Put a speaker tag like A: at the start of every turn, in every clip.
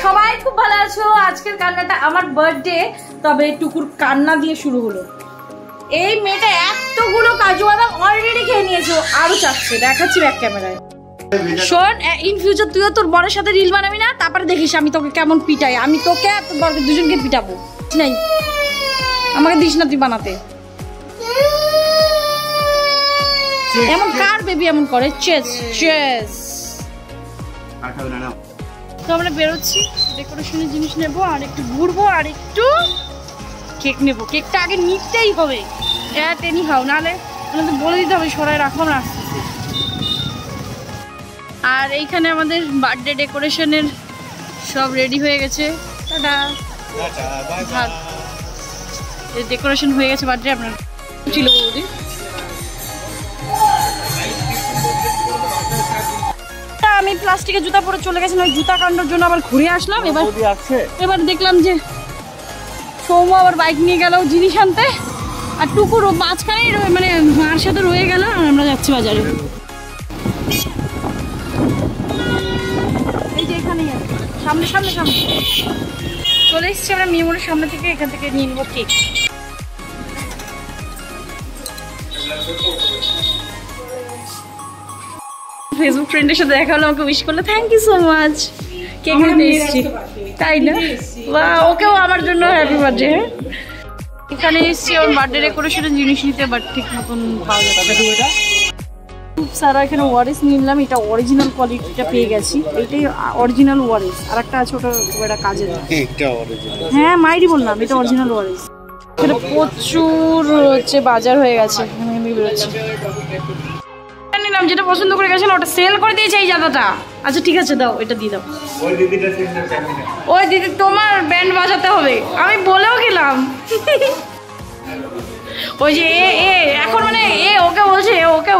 A: সবাই খুব ভালো আছো। আজকের কান্নাটা আমার বার্থডে, তবে টুকুর কান্না দিয়ে শুরু হলো। এই মেয়েটা এতগুলো কাজু বাদাম অলরেডি খেয়ে নিয়েছো, আরো চাচ্ছে। দেখাচ্ছি ব্যাক ক্যামেরায়। শোন, ইন ফিউচার তুইও তোর বরের সাথে রিল বানাবি না, তারপরে দেখিস আমি তোকে কেমন পিটাই। আমি তোকে আর তোর বরকে দুজনকে পিটাবো। নাই, আমাকে দিস না তুই বানাতে। এমন কার বেবি এমন করে? চেস চেস। তো আমরা বেরোচ্ছি, ডেকোরেশনের জিনিস নেবো, আর একটু ঘুরবো, আর একটু কেক নেবো। কেকটা আগে নিতেই হবে, টেনি খাও, নাহলে বলে দিতে হবে সরাই রাখো, আমরা আসতেছি। আর এইখানে আমাদের বার্থডে ডেকোরেশনের সব রেডি হয়ে গেছে। ডেকোরেশন হয়ে গেছে বার্থডে। আপনার ছিল বৌদি। আমি প্লাস্টিকের জুতা পরে চলে গেছিলাম জুতা কাণ্ডর জন্য, আবার ঘুরে আসলাম। এবার দেখলাম যে সৌম্য আবার বাইক নিয়ে গেল জিনিস আনতে, আর টুকুর মাঝখানেই মানে মার সাথে রয়ে গেল। আর আমরা যাচ্ছি বাজারে। এই যে এখানেই সামনে সামনে সামনে চলে এসেছি আমরা মিমোরের সামনে থেকে। এখান থেকে নিয়ে নেবো কেক। ফেসবুক ফ্রেন্ডের সাথে দেখা হলো, আমাকে উইশ করলো, thank you so much. Cake নিতে এসেছি, তাই না? ওকেও আমার জন্য হ্যাপি বার্থডে। এখানে এসেছি ওর বার্থডে ডেকোরেশনের জিনিস নিতে, বাট ঠিক মতন পাওয়া যাচ্ছে। খুব সারা এখানে ওয়ারিস নিলাম, এটা অরিজিনাল কোয়ালিটিটা পেয়ে গেছি। এটাই অরিজিনাল ওয়ারিস, আর একটা আছে ওটা একটা কাজের। হ্যাঁ মাইরি বললাম, এটা অরিজিনাল ওয়ারিস। এখানে প্রচুর হচ্ছে বাজার হয়ে গেছে। আমি বেরোচ্ছি, নিলাম যেটা পছন্দ করে গেছিল, ওটা সেল করে দিয়েছে এই জায়গাটা। আচ্ছা ঠিক আছে, দাও, এটা দিয়ে দাও। ওই দিদি তোমার ব্যান্ড বাজাতে হবে, আমি বলেও গেলাম। ওই যে এখন মানে ওকে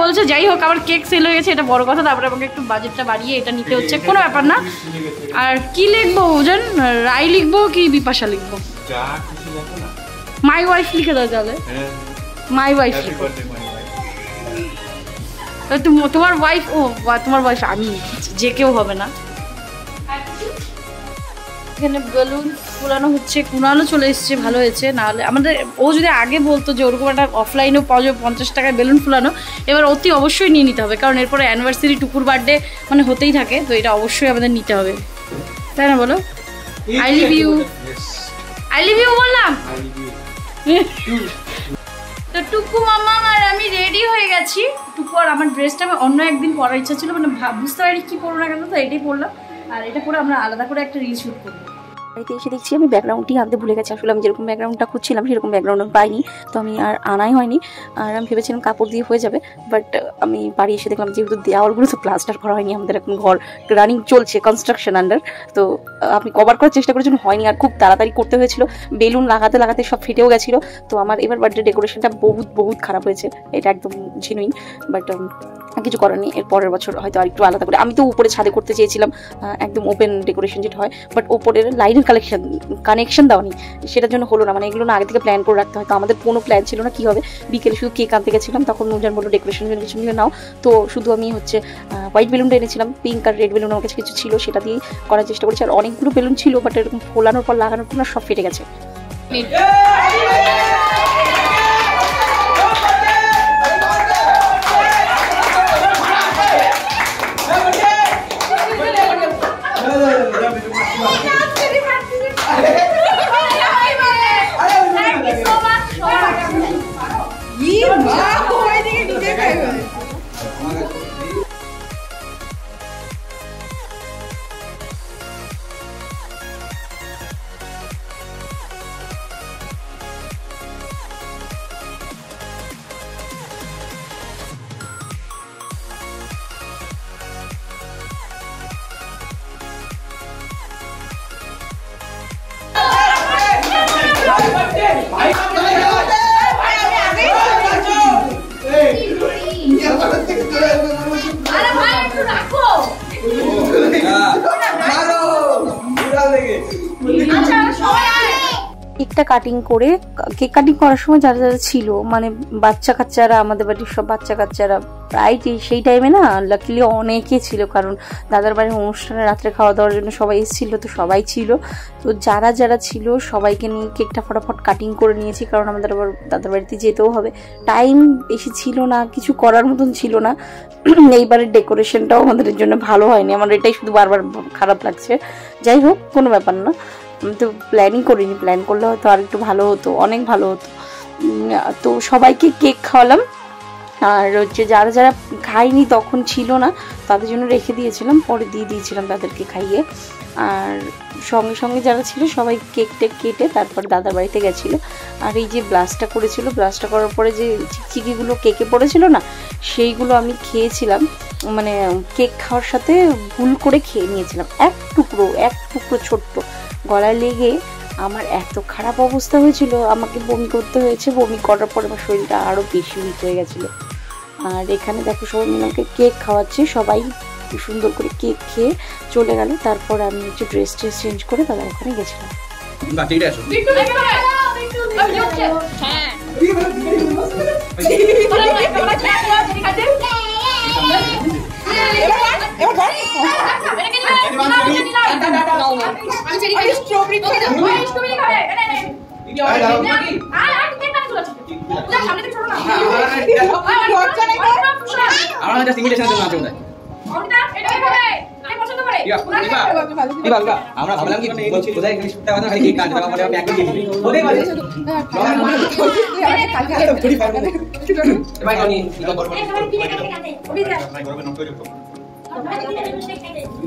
A: বলছে যাই হোক, আমার কেক সেল হয়ে গেছে, এটা বড় কথা। তারপরে আমাকে একটু বাজেটটা বাড়িয়ে এটা নিতে হচ্ছে, কোনো ব্যাপার না। আর কি লিখবো বুঝেন, রাই লিখবো কি বিপাশা লিখবো? মাই ওয়াইফ লিখে দাও তাহলে। মাই ওয়াইফ লিখো। তোমার ওয়াইফ? ও তোমার ওয়াইফ আমি, যে কেউ হবে না। এখানে বেলুন ফুলানো হচ্ছে, কুনালো চলে এসছে, ভালো হয়েছে। নাহলে আমাদের ও যদি আগে বলতো যে ওরকম একটা অফলাইনেও পাওয়া যাবে 50 টাকায় বেলুন ফুলানো, এবার অতি অবশ্যই নিয়ে নিতে হবে, কারণ এরপরে অ্যানিভার্সারি টুকুর বার্থডে মানে হতেই থাকে, তো এটা অবশ্যই আমাদের নিতে হবে, তাই না বলো? I leave you, I leave you বললাম। তো টুকু মামা আর আমি রেডি হয়ে গেছি। টুকু আর আমার ড্রেসটা আমি অন্য একদিন পরার ইচ্ছা ছিল, মানে বুঝতে পারি কি পরবো না কেন, তো এটাই পরলাম। আর এটা পরে আমরা আলাদা করে একটা রিল শুট করবো।
B: বাড়িতে এসে দেখছি আমি ব্যাকগ্রাউন্ডটি আনতে ভুলে গেছি। আসলে আমি যেরকম ব্যাকগ্রাউন্ডটা খুঁজছিলাম সেরকম ব্যাকগ্রাউন্ড পাইনি, তো আমি আর আনাই হয়নি। আর আমি ভেবেছিলাম কাপড় দিয়ে হয়ে যাবে, বাট আমি বাড়ি এসে দেখলাম যেহেতু দেওয়ালগুলো তো প্লাস্টার করা হয়নি, আমাদের এখন ঘর রানিং চলছে, কনস্ট্রাকশন আন্ডার। তো আমি কভার করার চেষ্টা করেছিলাম, হয়নি। আর খুব তাড়াতাড়ি করতে হয়েছিল, বেলুন লাগাতে লাগাতে সব ফেটেও গেছিলো। তো আমার এবার বার্থডে ডেকোরেশনটা বহুত খারাপ হয়েছে, এটা একদম জেনুইন। বাট কিছু করার নেই, এর পরের বছর হয়তো আর একটু আলাদা করে। আমি তো উপরে ছাদে করতে চেয়েছিলাম একদম ওপেন ডেকোরেশন যেটা হয়, বাট ওপরের লাইনের কানেকশন দেওয়া নেই, সেটার জন্য হলো না। মানে এগুলো না আগে থেকে প্ল্যান করে রাখতে হয়, তো আমাদের কোনো প্ল্যান ছিল না কি হবে। বিকেলে শুধু কেক আনতে গেছিলাম, তখন নুজান বললো ডেকোরেশনের জন্য কিছু নিয়ে নাও। তো শুধু আমি হচ্ছে হোয়াইট বেলুনটা এনেছিলাম, পিঙ্ক আর রেড বেলুন আমার কাছে কিছু ছিল, সেটা দিয়ে করার চেষ্টা করেছি। আর অনেকগুলো বেলুন ছিল, বাট এরকম ফোলানোর পর লাগানোর পর না সব ফেটে গেছে। কেকটা কাটিং করে, কেক কাটিং করার সময় যারা যারা ছিল মানে বাচ্চা কাচ্চারা, আমাদের বাড়ির সব বাচ্চা কাচ্চারা প্রায় সেই টাইমে না লাকিলি অনেকে ছিল, কারণ দাদার বাড়ির অনুষ্ঠানে রাত্রে খাওয়া দাওয়ার জন্য সবাই এসেছিল, তো সবাই ছিল। তো যারা যারা ছিল সবাইকে নিয়ে কেকটা ফটাফট কাটিং করে নিয়েছি, কারণ আমাদের আবার দাদার বাড়িতে যেতেও হবে, টাইম বেশি ছিল না, কিছু করার মতন ছিল না। এইবারের ডেকোরেশনটাও আমাদের জন্য ভালো হয়নি, আমার এটাই শুধু বারবার খারাপ লাগছে। যাই হোক, কোনো ব্যাপার না, আমি তো প্ল্যানই করিনি, প্ল্যান করলে হয়তো আর একটু ভালো হতো, অনেক ভালো হতো। তো সবাইকে কেক খাওয়ালাম, আর হচ্ছে যারা যারা খাইনি তখন ছিল না তাদের জন্য রেখে দিয়েছিলাম, পরে দিয়ে দিয়েছিলাম তাদেরকে খাইয়ে। আর সঙ্গে সঙ্গে যারা ছিল সবাই কেক টেক কেটে তারপর দাদার বাড়িতে গেছিলো। আর এই যে ব্লাস্টটা করেছিল, ব্লাস্টটা করার পরে যে চিকচিকিগুলো কেকে পড়েছিল না, সেইগুলো আমি খেয়েছিলাম, মানে কেক খাওয়ার সাথে ভুল করে খেয়ে নিয়েছিলাম এক টুকরো ছোট্ট, গলায় লেগে আমার এত খারাপ অবস্থা হয়েছিল, আমাকে বমি করতে হয়েছে। বমি করার পরে আমার শরীরটা আরও বেশি উইক হয়ে গেছিলো। আর এখানে দেখো সবাই মিলে আমাকে কেক খাওয়াচ্ছে, সবাই সুন্দর করে কেক খেয়ে চলে গেল। তারপর আমি হচ্ছে ড্রেস চেঞ্জ করে তাদের ওখানে গেছিলাম।
C: আমরা ভাবলাম কি কোথায় কেক কাটবে, আমরা প্যাক করে দিই ওদের বাড়ি ভাই আমি কি করব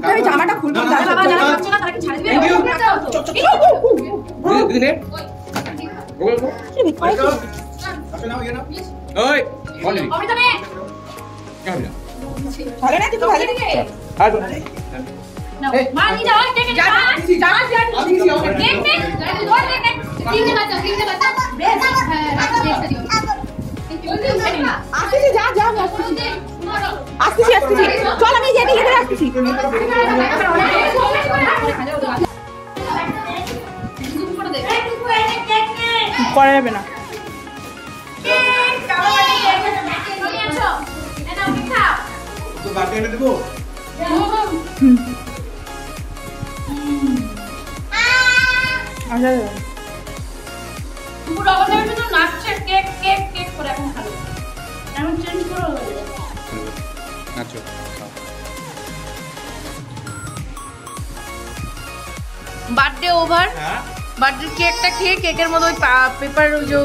D: আমি জামাটা খুলবো, বাবা জামা খুলছে না, তাকে ছাড়ি দিও।
C: দিনে ওই বলি
D: অমৃতা নে
C: কেমন
D: ভালো না, তুই ভালো লাগে
C: আর
D: না মানি যাও, কেক যা যা যা কেক নে দৌড় নে তিনটে বাচ্চা বেশ হ্যাঁ দেখতে দিও। আসছি যা যা আসছি চল, আমি যেতে যেতে আসছি।
A: করা যাবে না। বার্থডে ওভার, বার্থডে কেকটা খেয়ে কেকের মধ্যে ওই পেপার ওই যে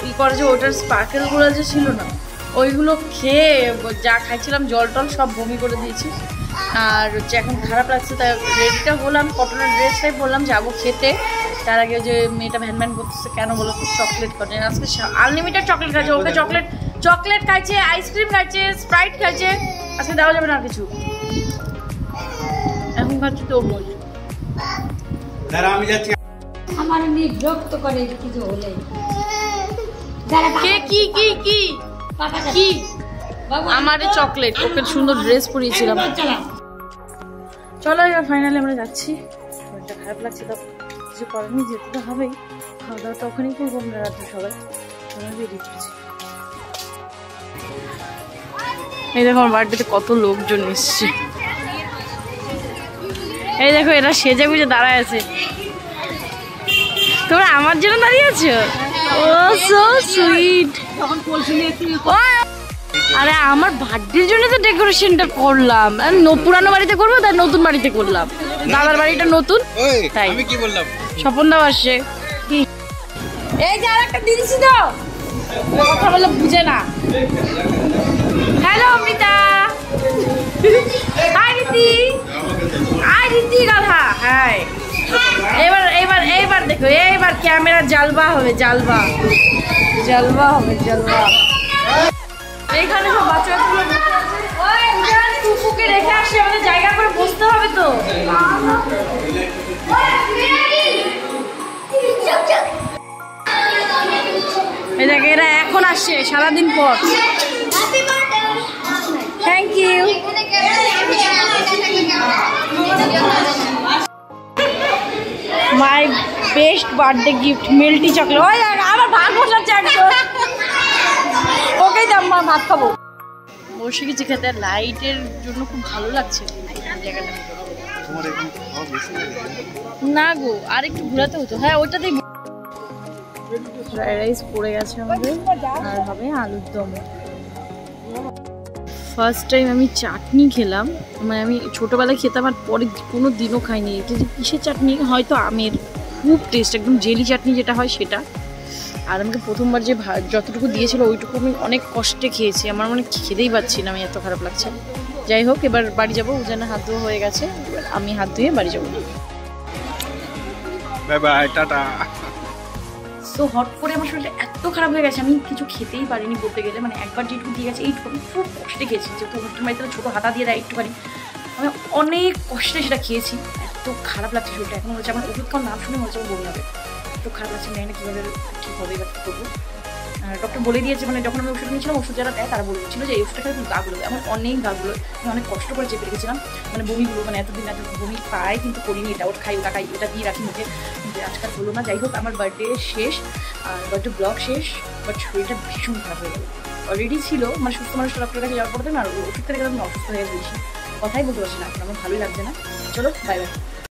A: ই করে যে ওটার স্পার্কেলগুলো যে ছিল না, ওইগুলো খেয়ে যা খাইছিলাম জল টল সব বমি করে দিয়েছি। আর হচ্ছে এখন খারাপ লাগছে, তাই রেডিটা হলাম, কটনের ড্রেসটাই বললাম যাবো খেতে। তার আগে যে মেয়েটা ভ্যান করতেছে কেন বলো, চকলেট করে আজকে আনলিমিটেড চকলেট খাইছে, ওকে চকলেট খাইছে, আইসক্রিম খাইছে, স্প্রাইট খাইছে, আজকে দেওয়া যাবে না আর কিছু। এখন খাচ্ছি তরমুজ।
C: আমি যাচ্ছি,
D: আমার মেয়ে বিরক্ত করে কিছু হলে।
A: কে কি কি কি কি আমারে চকলেট, ওকে সুন্দর ড্রেস পরিয়েছিলাম। চলো এবার ফাইনালি আমরা যাচ্ছি, শরীরটা খারাপ লাগছে, তো কিছু করেনি, যেতে তো হবেই। খাওয়া দাওয়া তো ওখানেই করবো আমরা রাত্রে সবাই, সবাই বেরিয়ে পড়েছি। এই দেখো আমার বার্থডেতে কত লোকজন এসছে, এই দেখো এরা সেজে গুজে দাঁড়ায় আছে। তোমরা আমার জন্য দাঁড়িয়ে আছো? ও সো সুইট। আরে আমার বার্থডের জন্য তো ডেকোরেশনটা করলাম, পুরানো বাড়িতে করবো তাই নতুন বাড়িতে করলাম, দাদার বাড়িটা নতুন তাই।
C: আমি কি বললাম,
A: স্বপন দাও আসছে। এই যে আর একটা দিয়েছি তো, কথা বলে বুঝে না। হ্যালো অমৃতা, হাই রীতি, হাই রীতি গাধা, হাই। এবার এবার এইবার দেখো, এইবার ক্যামেরা জালবা হবে, জালবা হবে, জালবা। এইখানে সব বাচ্চাগুলো টুকুকে রেখে আসছে, আমাদের জায়গা করে বসতে হবে তো। এই দেখ এরা এখন আসছে সারাদিন পর। Thank you. My best birthday gift মিল্টি চকলেট। ওই আমার ভাত বসাচ্ছে একদম, ওকেই দাম মা ভাত খাবো। বসে গেছি খেতে, লাইটের জন্য খুব ভালো লাগছে জায়গাটা। না গো আর একটু ঘোরাতে হতো। হ্যাঁ ওইটাতেই ফ্রাইড রাইস পড়ে গেছে আমাদের, আর হবে আলুর দম। ফার্স্ট টাইম আমি চাটনি খেলাম, মানে আমি ছোটোবেলায় খেতাম আর পরে কোনো দিনও খাইনি। এটা যে কিসের চাটনি, হয়তো আমের, খুব টেস্ট, একদম জেলি চাটনি যেটা হয় সেটা। আর আমাকে প্রথমবার যে যতটুকু দিয়েছিল ওইটুকু আমি অনেক কষ্টে খেয়েছি, আমার মানে খেতেই পাচ্ছি না, আমি এত খারাপ লাগছে। যাই হোক এবার বাড়ি যাবো, উজানে হাত ধোয়া হয়ে গেছে, এবার আমি হাত ধুয়ে বাড়ি যাবো।
E: Bye bye, tata.
A: তো হট করে আমার শরীরটা এত খারাপ হয়ে গেছে, আমি কিছু খেতেই পারিনি বলতে গেলে। মানে একবার যেটুকু দিয়ে গেছে এইটুকু আমি খুব কষ্টে খেয়েছি, যেহেতু হোটেল বাড়িতে ছোটো হাতা দিয়ে দেয় একটুখানি, আমি অনেক কষ্টে সেটা খেয়েছি। এত খারাপ লাগছে শরীরটা, এখন হচ্ছে আমার ওষুধ খাওয়ার নাম শুনে মনে হচ্ছে বমি হবে, এত খারাপ লাগছে। জানি না কীভাবে ঠিক হবে বা কী করবো। ডক্টর বলে দিয়েছে, মানে যখন আমি ওষুধ নিয়েছিলাম ওষুধ যারা দেয় তারা বলে দিচ্ছিলো যে এই ওষুধটা খালি গাগুলো, এমন অনেক গাগুলো আমি অনেক কষ্ট করে চেপে রেখেছিলাম। মানে বমিগুলো, মানে এতদিন এত বমি পাই কিন্তু করিনি, এটা ওটা খাই ওটা খাই ওটা দিয়ে রাখি মুখে, কিন্তু আজকাল হলো না। যাই হোক আমার বার্থডে শেষ, আর বার্থডে ব্লগ শেষ, বাট শরীরটা ভীষণ খারাপ হয়ে গেল। অলরেডি ছিল, মানে সুস্থ মানুষটা ডক্টরের কাছে যাওয়ার পরে না ওষুধ থেকে আমি অসুস্থ হয়ে গেছি, কথাই বলতে পারছি না এখন, আমার ভালোই লাগছে না। চলো বাই বাই।